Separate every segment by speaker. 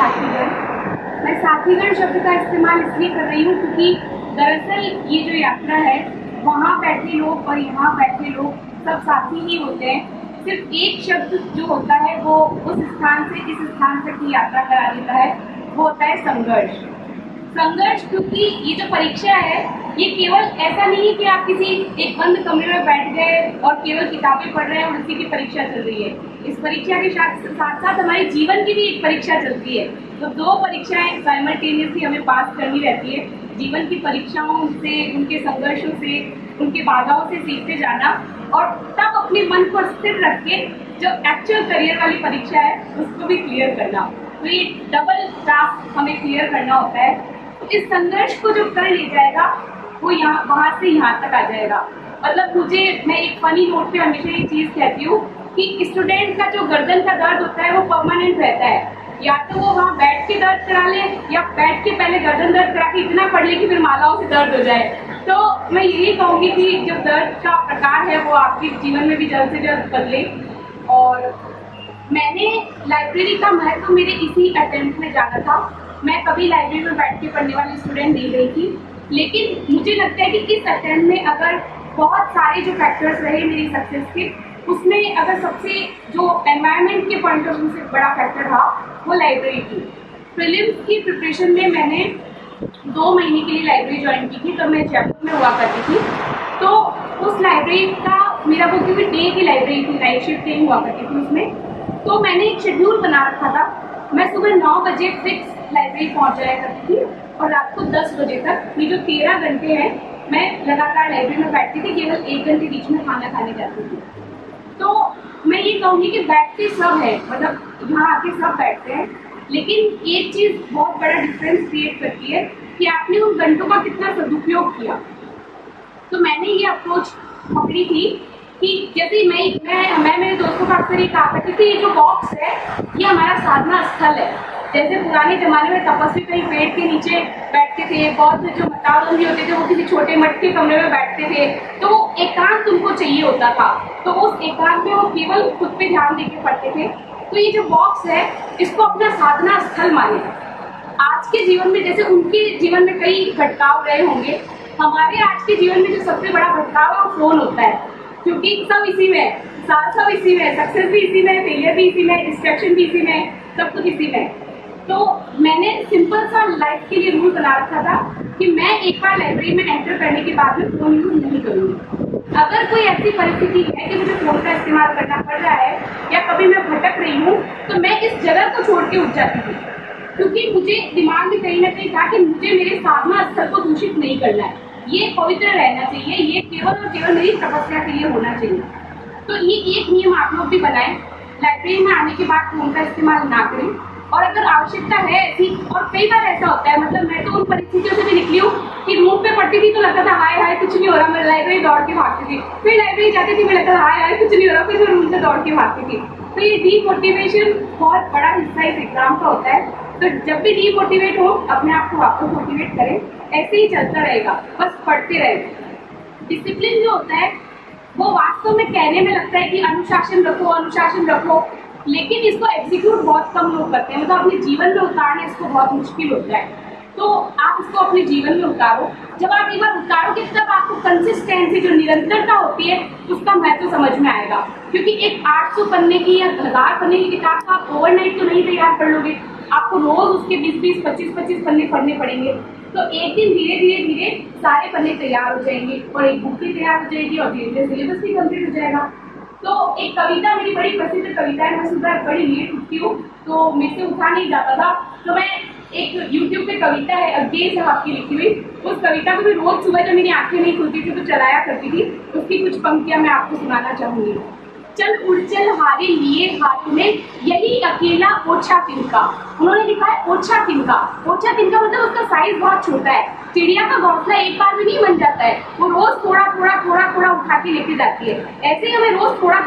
Speaker 1: साथीगण। मैं साथीगण शब्द का इस्तेमाल इसलिए कर रही हूँ क्योंकि दरअसल ये जो यात्रा है वहाँ बैठे लोग और यहाँ बैठे लोग सब साथी ही होते हैं। सिर्फ एक शब्द जो होता है वो उस स्थान से इस स्थान तक की यात्रा करा देता है, वो होता है संघर्ष। संघर्ष क्योंकि ये जो परीक्षा है ये केवल ऐसा नहीं है कि आप किसी एक बंद कमरे में बैठ गए और केवल किताबें पढ़ रहे हैं और उसी की परीक्षा चल रही है। इस परीक्षा के साथ साथ हमारे जीवन की भी एक परीक्षा चलती है। तो दो परीक्षाएं साइमल्टेनियसली हमें पास करनी रहती है। जीवन की परीक्षाओं से, उनके संघर्षों से, उनके बाधाओं से सीखते जाना और तब अपने मन को स्थिर रख के जो एक्चुअल करियर वाली परीक्षा है उसको भी क्लियर करना। तो ये डबल टास्क हमें क्लियर करना होता है। तो इस संघर्ष को जो कर ले जाएगा वो यहाँ वहाँ से यहाँ तक आ जाएगा। मतलब मैं एक फनी नोट पे हमेशा ये चीज़ कहती हूँ कि स्टूडेंट का जो गर्दन का दर्द होता है वो परमानेंट रहता है। या तो वो वहाँ बैठ के दर्द करा ले या बैठ के पहले गर्दन दर्द करा के इतना पढ़ ले कि फिर मालाओं से दर्द हो जाए। तो मैं यही कहूँगी कि जो दर्द का प्रकार है वो आपके जीवन में भी जल्द से जल्द बदले। और मैंने लाइब्रेरी का महत्व मेरे इसी अटेम्प्ट में जाना था। मैं कभी लाइब्रेरी में बैठ के पढ़ने वाली स्टूडेंट नहीं रही थी, लेकिन मुझे लगता है कि इस अटेम्प्ट में अगर बहुत सारे जो फैक्टर्स रहे मेरी सक्सेस के, उसमें अगर सबसे जो एनवायरनमेंट के पॉइंट ऑफ व्यू से बड़ा फैक्टर था वो लाइब्रेरी थी। प्रीलिम्स की प्रिपरेशन में मैंने 2 महीने के लिए लाइब्रेरी ज्वाइन की थी, तब मैं जयपुर में हुआ करती थी। तो उस लाइब्रेरी का मेरा वो क्योंकि डे की लाइब्रेरी थी, नाइट शिफ्ट नहीं हुआ करती थी उसमें। तो मैंने एक शेड्यूल बना रखा था। मैं सुबह 9 बजे फिक्स लाइब्रेरी पहुंच जाया करती थी और रात को 10 बजे तक ये जो 13 घंटे हैं मैं लगातार लाइब्रेरी में बैठती थी। केवल 1 घंटे बीच में खाना खाने जाती थी। तो मैं ये कहूँगी कि बैठते सब है, मतलब यहाँ आके सब बैठते हैं, लेकिन एक चीज़ बहुत बड़ा डिफरेंस क्रिएट करती है कि आपने उन घंटों का कितना सदुपयोग किया। तो मैंने ये अप्रोच पकड़ी थी कि जैसे मैं मेरे दोस्तों का अक्सर ये कहा करती थी, ये जो बॉक्स है ये हमारा साधना स्थल है। जैसे पुराने ज़माने में तपस्वी कहीं पेड़ के नीचे बैठते थे, बौद्ध जो मतावलंबी होते थे वो किसी छोटे मठ के कमरे में बैठते थे, तो एकांत उनको चाहिए होता था। तो उस एकांत में वो केवल खुद पे ध्यान देके पढ़ते थे। तो ये जो बॉक्स है इसको अपना साधना स्थल माने। आज के जीवन में जैसे उनके जीवन में कई भटकाव रहे होंगे, हमारे आज के जीवन में जो सबसे बड़ा भटकाव है वो फोन होता है, क्योंकि सब इसी में है, सब इसी में है, सक्सेस भी इसी में है, फेलियर भी इसी में है, डिस्ट्रैक्शन भी इसी में है, सब कुछ इसी में है। तो मैंने सिंपल सा लाइफ के लिए रूल बना रखा था कि मैं एक बार लाइब्रेरी में एंटर करने के बाद में फोन यूज नहीं करूँगी। अगर कोई ऐसी परिस्थिति है कि मुझे फोन का इस्तेमाल करना पड़ रहा है या कभी मैं भटक रही हूँ तो मैं इस जगह को छोड़ के उठ जाती थी, क्योंकि मुझे दिमाग में कहीं ना कहीं था कि मुझे मेरे साधना स्थल को दूषित नहीं करना है, ये पवित्र रहना चाहिए, ये केवल और केवल मेरी तपस्या के लिए होना चाहिए। तो ये एक नियम आप लोग भी बनाएं, लाइब्रेरी में आने के बाद फोन का इस्तेमाल ना करें। और अगर आवश्यकता है ऐसी, और कई बार ऐसा होता है, मतलब मैं तो उन परिस्थितियों से भी निकली हूँ कि रूम पे पढ़ती थी तो लगता था हाय हाय कुछ नहीं हो रहा, मैं लाइब्रेरी दौड़ के भागती थी, फिर लाइब्रेरी जाती थी, मैं लगता था हाय हाय कुछ नहीं हो रहा, फिर मैं रूम से दौड़ के भागती थी। तो ये डीमोटिवेशन बहुत बड़ा हिस्सा इस एग्जाम का होता है। तो जब भी डीमोटिवेट हो अपने आप को वापस मोटिवेट करें, ऐसे ही चलता रहेगा, बस पढ़ते रहे। डिसिप्लिन जो होता है वो वास्तव में कहने में लगता है कि अनुशासन रखो, लेकिन इसको एग्जीक्यूट बहुत कम लोग करते हैं, मतलब अपने जीवन में उतारना इसको बहुत मुश्किल होता है। तो आप इसको अपने जीवन में उतारो। जब आप एक बार उतारोगे तब आपको कंसिस्टेंसी, जो निरंतरता होती है, उसका महत्व समझ में आएगा। क्योंकि एक 800 पन्ने की या 1000 पन्ने की किताब को आप ओवरनाइट तो नहीं तैयार कर लोगे, आपको रोज उसके 20-20, 25-25 पन्ने पढ़ने पड़ेंगे। तो एक दिन धीरे धीरे सारे पन्ने तैयार हो जाएंगे और एक बुक भी तैयार हो जाएगी और धीरे धीरे सिलेबस भी कंप्लीट हो जाएगा। तो एक कविता, मेरी बड़ी प्रसिद्ध कविता है, मैं सुबह बड़ी लेट उठती हूँ तो मेरे से उठा नहीं जाता था, तो मैं एक यूट्यूब पे कविता है अज्ञे साहब की लिखी हुई, उस कविता को मैं रोज सुबह जब मेरी आंखें नहीं खुलती थी तो चलाया करती थी। उसकी कुछ पंक्तियां मैं आपको सुनाना चाहूंगी। चल उड़चल हारे लिए हाथ में यही अकेला ओछा तिनका। उन्होंने लिखा है ओछा तिनका। ओछा तिनका मतलब उसका साइज बहुत छोटा है। चिड़िया का घोंसला एक बार में नहीं बन जाता है, वो रोज थोड़ा उठा के लेके जाती है। ऐसे ही हमें रोज थोड़ा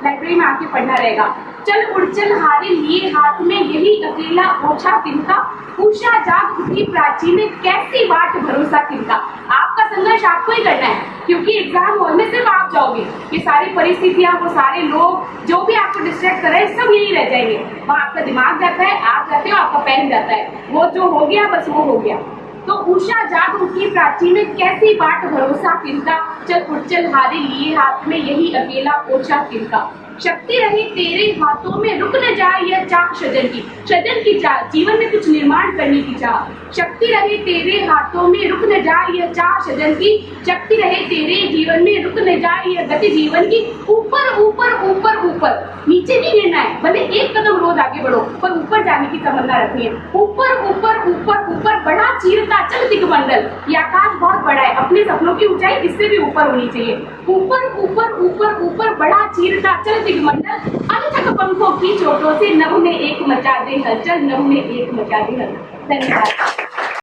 Speaker 1: लाइब्रेरी में आके पढ़ना रहेगा। चल उड़चल हारे लिए हाथ में यही अकेला ओछा तिनका, उषा जाग उठी प्राची में कैसी बाट भरोसा तिनका। आपका संघर्ष आपको ही करना है, क्योंकि एग्जाम हॉल में सिर्फ आप जाओगे, ये सारी परिस्थितियां, वो सारे लोग जो भी आपको डिस्ट्रैक्ट कर रहे हैं, सब यही रह जाएंगे। वहाँ आपका दिमाग जाता है, आप जाते हो, आपका पेन जाता है, वो जो हो गया बस वो हो गया। तो उषा जाग उठी प्राची में, कैसी बाट भरोसा तिनका, चल उठ चल हारे लिए हाथ में, यही अकेला ओछा तिनका। शक्ति रही तेरे हाथों में, रुक न जाए यह चाह सृजन की चाह, जीवन में कुछ निर्माण करने की चाह। शक्ति रहे तेरे हाथों में, रुक न जाए यह चाह सृजन की, शक्ति रहे तेरे जीवन में, रुक न जाए यह गति जीवन की। ऊपर ऊपर ऊपर ऊपर, नीचे नहीं गिरना है, भले एक कदम रोज आगे बढ़ो, पर ऊपर जाने की तमन्ना रखनी है। ऊपर ऊपर ऊपर ऊपर बढ़ा चीरता चल दिगमंडल, ये आकाश बहुत बड़ा है, अपने सपनों की ऊंचाई इससे भी ऊपर होनी चाहिए। ऊपर ऊपर ऊपर ऊपर बढ़ा चीरता चल दिगमंडल, अनथक पंखों की चोटों से नभ में एक मचा दे हलचल, नभ में एक मचा दे हलचल। धन्यवाद।